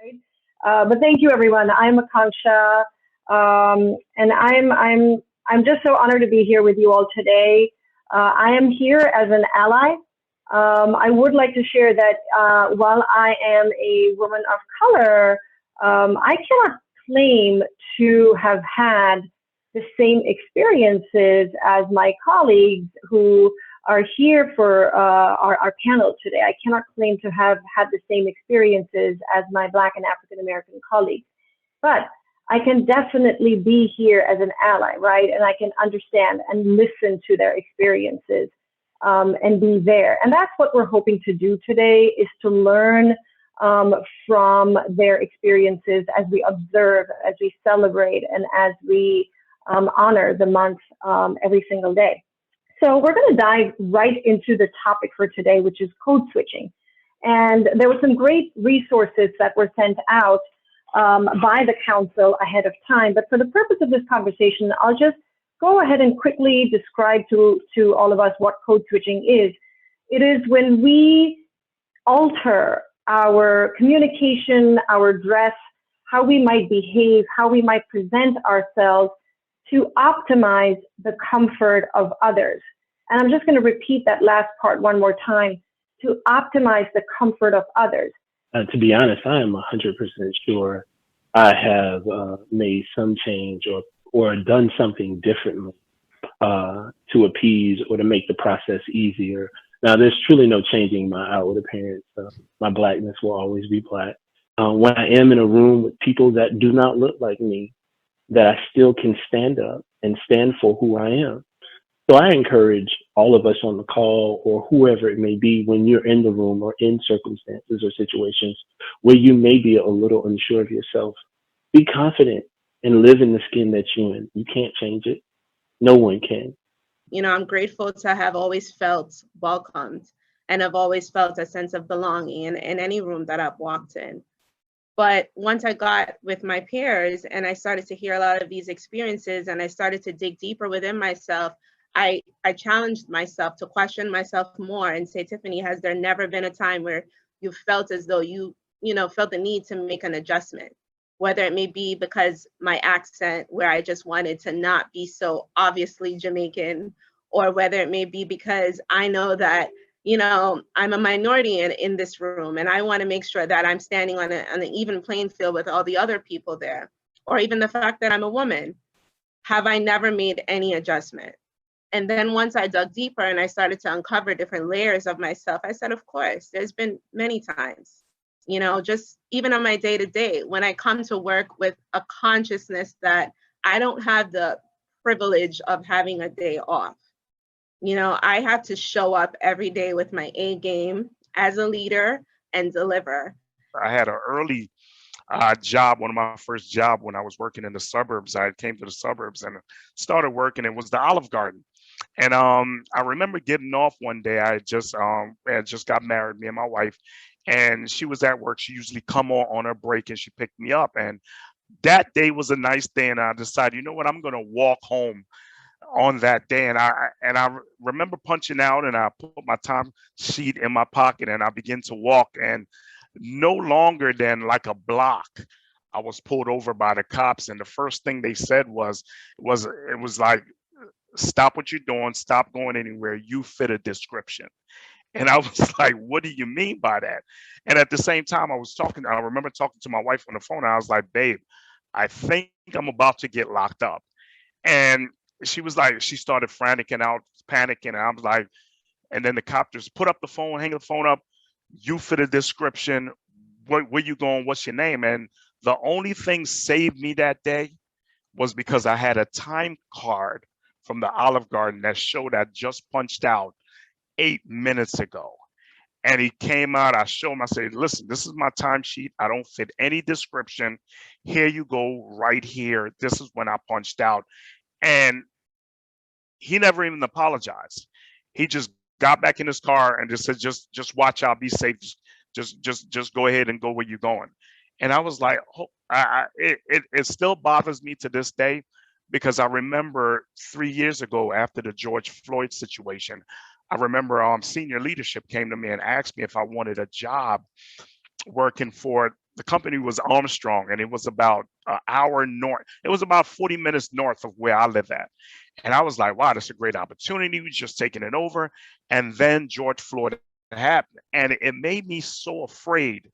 Right? But thank you, everyone. I'm Akansha, and I'm just so honored to be here with you all today. I am here as an ally. I would like to share that while I am a woman of color, I cannot claim to have had the same experiences as my colleagues who are here for our panel today. I cannot claim to have had the same experiences as my Black and African American colleagues, but I can definitely be here as an ally, right? And I can understand and listen to their experiences and be there. And that's what we're hoping to do today, is to learn from their experiences as we observe, as we celebrate, and as we honor the month every single day. So we're going to dive right into the topic for today, which is code switching. And there were some great resources that were sent out by the council ahead of time. But for the purpose of this conversation, I'll just go ahead and quickly describe to all of us what code switching is. It is when we alter our communication, our dress, how we might behave, how we might present ourselves to optimize the comfort of others. And I'm just going to repeat that last part one more time: to optimize the comfort of others. To be honest, I am 100% sure I have made some change or done something differently to appease or to make the process easier. Now, there's truly no changing my outward appearance. My Blackness will always be Black. When I am in a room with people that do not look like me, that I still can stand up and stand for who I am. So I encourage all of us on the call, or whoever it may be, when you're in the room or in circumstances or situations where you may be a little unsure of yourself, be confident and live in the skin that you're in. You can't change it. No one can. You know, I'm grateful to have always felt welcomed and have always felt a sense of belonging in any room that I've walked in. But once I got with my peers and I started to hear a lot of these experiences and I started to dig deeper within myself, I challenged myself to question myself more and say, Tiffany, has there never been a time where you felt as though you felt the need to make an adjustment? Whether it may be because my accent, where I just wanted to not be so obviously Jamaican, or whether it may be because I know that I'm a minority in this room, and I want to make sure that I'm standing on an even playing field with all the other people there, or even the fact that I'm a woman. Have I never made any adjustment? And then once I dug deeper and I started to uncover different layers of myself, I said, of course, there's been many times, just even on my day-to-day, when I come to work with a consciousness that I don't have the privilege of having a day off. I have to show up every day with my A game as a leader and deliver. I had an early job, one of my first job when I was working in the suburbs. I came to the suburbs and started working. It was the Olive Garden. And I remember getting off one day. I had just got married, me and my wife, and she was at work. She usually come on her break and she picked me up. And that day was a nice day. And I decided, you know what, I'm going to walk home on that day. And I remember punching out, and I put my time sheet in my pocket and I began to walk, and no longer than like a block, I was pulled over by the cops. And the first thing they said it was like, stop what you're doing, stop going anywhere, you fit a description. And I was like, what do you mean by that? And at the same time, I remember talking to my wife on the phone, and I was like, babe, I think I'm about to get locked up. And she was like, she started franticking out, panicking. And I was like, and then the cop just put up the phone, hang the phone up. You fit a description. Where you going? What's your name? And the only thing saved me that day was because I had a time card from the Olive Garden that showed I just punched out 8 minutes ago. And he came out, I showed him, I said, listen, this is my timesheet. I don't fit any description. Here you go, right here. This is when I punched out. And he never even apologized. He just got back in his car and just said, just watch out, be safe. Just go ahead and go where you're going. And I was like, it still bothers me to this day, because I remember 3 years ago after the George Floyd situation, I remember senior leadership came to me and asked me if I wanted a job working for the company was Armstrong, and it was about an hour north. It was about 40 minutes north of where I live at. And I was like, wow, that's a great opportunity. We just taking it over. And then George Floyd happened. And it made me so afraid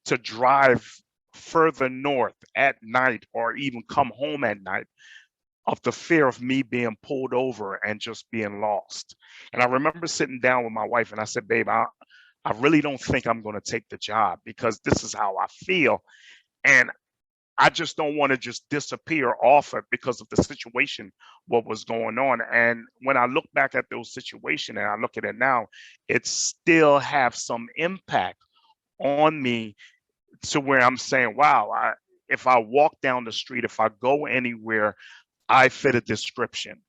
to drive further north at night or even come home at night, of the fear of me being pulled over and just being lost. And I remember sitting down with my wife and I said, babe, I really don't think I'm going to take the job because this is how I feel. And I just don't want to just disappear off it because of the situation, what was going on. And when I look back at those situations and I look at it now, it still have some impact on me to where I'm saying, wow, if I walk down the street, if I go anywhere, I fit a description.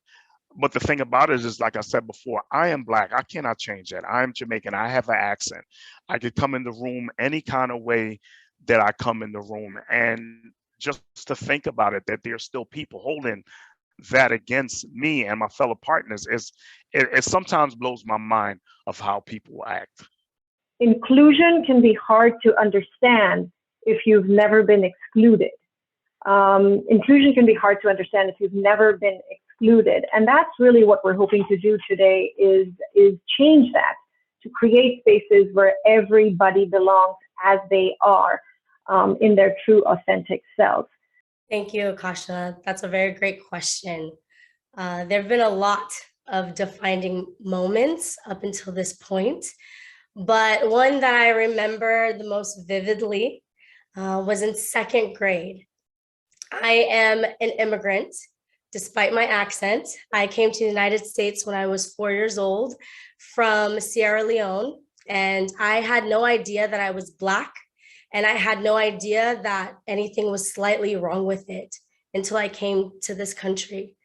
But the thing about it is, like I said before, I am Black. I cannot change that. I am Jamaican. I have an accent. I could come in the room any kind of way that I come in the room. And just to think about it, that there's still people holding that against me and my fellow partners, it sometimes blows my mind of how people act. Inclusion can be hard to understand if you've never been excluded. Inclusion can be hard to understand if you've never been excluded. And that's really what we're hoping to do today is change that, to create spaces where everybody belongs as they are, in their true, authentic selves. Thank you, Akasha. That's a very great question. There have been a lot of defining moments up until this point, but one that I remember the most vividly was in second grade. I am an immigrant, despite my accent. I came to the United States when I was 4 years old from Sierra Leone, and I had no idea that I was Black, and I had no idea that anything was slightly wrong with it until I came to this country.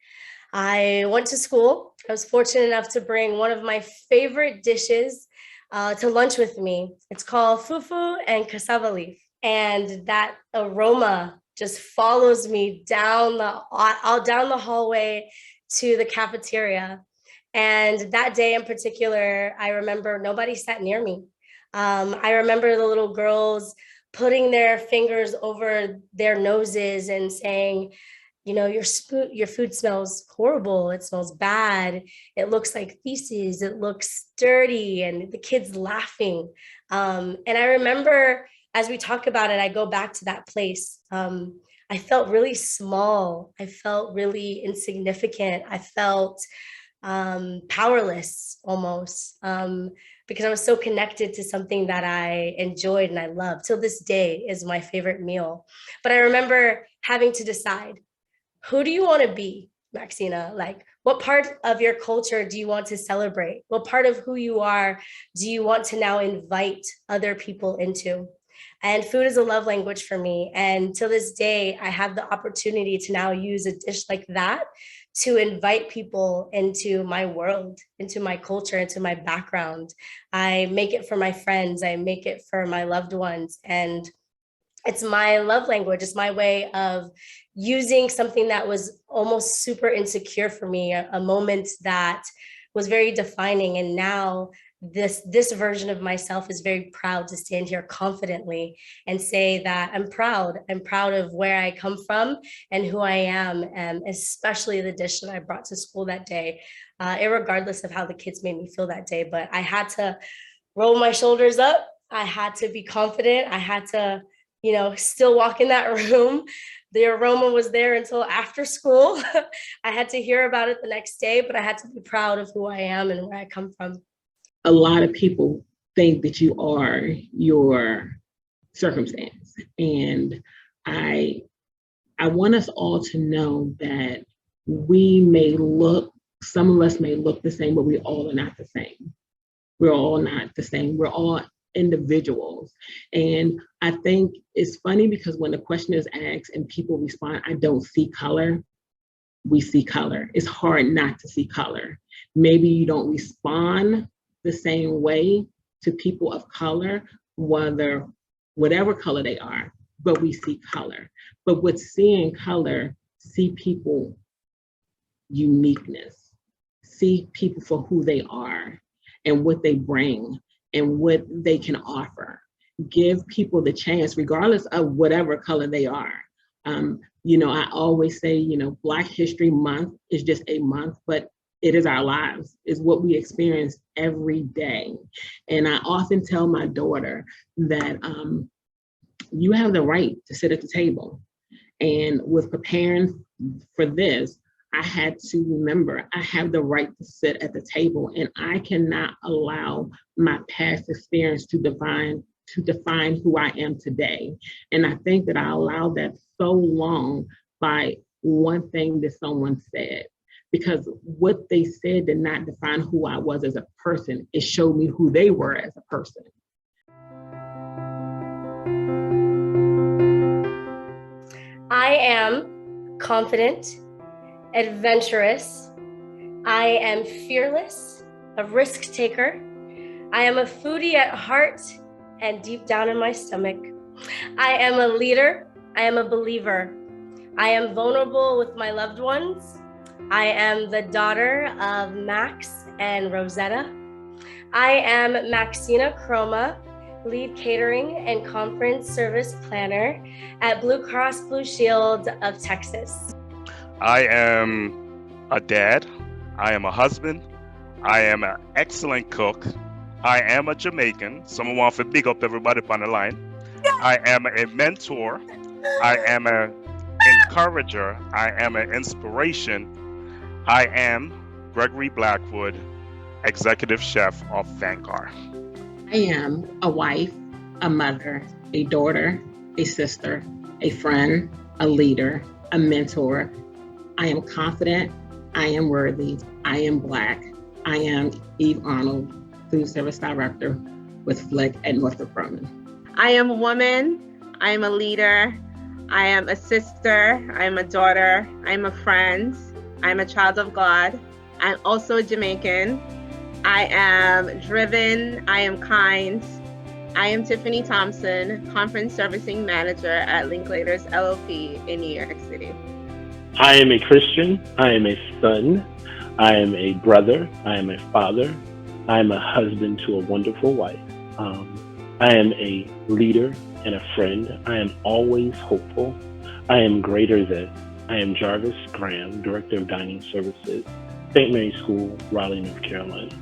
I went to school. I was fortunate enough to bring one of my favorite dishes to lunch with me. It's called fufu and cassava leaf, and that aroma just follows me down the hallway to the cafeteria. And that day in particular, I remember nobody sat near me. I remember the little girls putting their fingers over their noses and saying, you know, your food smells horrible. It smells bad. It looks like feces. It looks dirty. And the kids laughing. And I remember, as we talk about it, I go back to that place. I felt really small. I felt really insignificant. I felt powerless almost, because I was so connected to something that I enjoyed and I loved. Till this day is my favorite meal. But I remember having to decide, who do you want to be, Maxina? Like, what part of your culture do you want to celebrate? What part of who you are do you want to now invite other people into? And food is a love language for me. And till this day, I have the opportunity to now use a dish like that to invite people into my world, into my culture, into my background. I make it for my friends. I make it for my loved ones. And it's my love language. It's my way of using something that was almost super insecure for me, a moment that was very defining. And now this version of myself is very proud to stand here confidently and say that I'm proud. I'm proud of where I come from and who I am, and especially the dish that I brought to school that day, irregardless of how the kids made me feel that day. But I had to roll my shoulders up. I had to be confident. I had to, you know, still walk in that room. The aroma was there until after school. I had to hear about it the next day, but I had to be proud of who I am and where I come from. A lot of people think that you are your circumstance. And I want us all to know that some of us may look the same, but we all are not the same. We're all not the same. We're all individuals. And I think it's funny because when the question is asked and people respond, I don't see color, we see color. It's hard not to see color. Maybe you don't respond the same way to people of color, whatever color they are, but we see color. But with seeing color, see people uniqueness, see people for who they are and what they bring and what they can offer. give people the chance, regardless of whatever color they are. I always say, Black History Month is just a month, but it is our lives, is what we experience every day. And I often tell my daughter that you have the right to sit at the table. And with preparing for this, I had to remember I have the right to sit at the table, and I cannot allow my past experience to define who I am today. And I think that I allowed that so long by one thing that someone said, because what they said did not define who I was as a person. It showed me who they were as a person. I am confident, adventurous. I am fearless, a risk taker. I am a foodie at heart and deep down in my stomach. I am a leader. I am a believer. I am vulnerable with my loved ones. I am the daughter of Max and Rosetta. I am Maxina Chroma, lead catering and conference service planner at Blue Cross Blue Shield of Texas. I am a dad. I am a husband. I am an excellent cook. I am a Jamaican. Someone wants to big up everybody on the line. I am a mentor. I am an encourager. I am an inspiration. I am Gregory Blackwood, executive chef of Vanguard. I am a wife, a mother, a daughter, a sister, a friend, a leader, a mentor. I am confident. I am worthy. I am Black. I am Eve Arnold, Food Service Director with Flik at Northrop Grumman. I am a woman. I am a leader. I am a sister. I am a daughter. I am a friend. I am a child of God. I'm also a Jamaican. I am driven. I am kind. I am Tiffany Thompson, Conference Servicing Manager at Linklaters LLP in New York City. I am a Christian. I am a son. I am a brother. I am a father. I am a husband to a wonderful wife. I am a leader and a friend. I am always hopeful. I am greater than. I am Jarvis Graham, Director of Dining Services, St. Mary's School, Raleigh, North Carolina.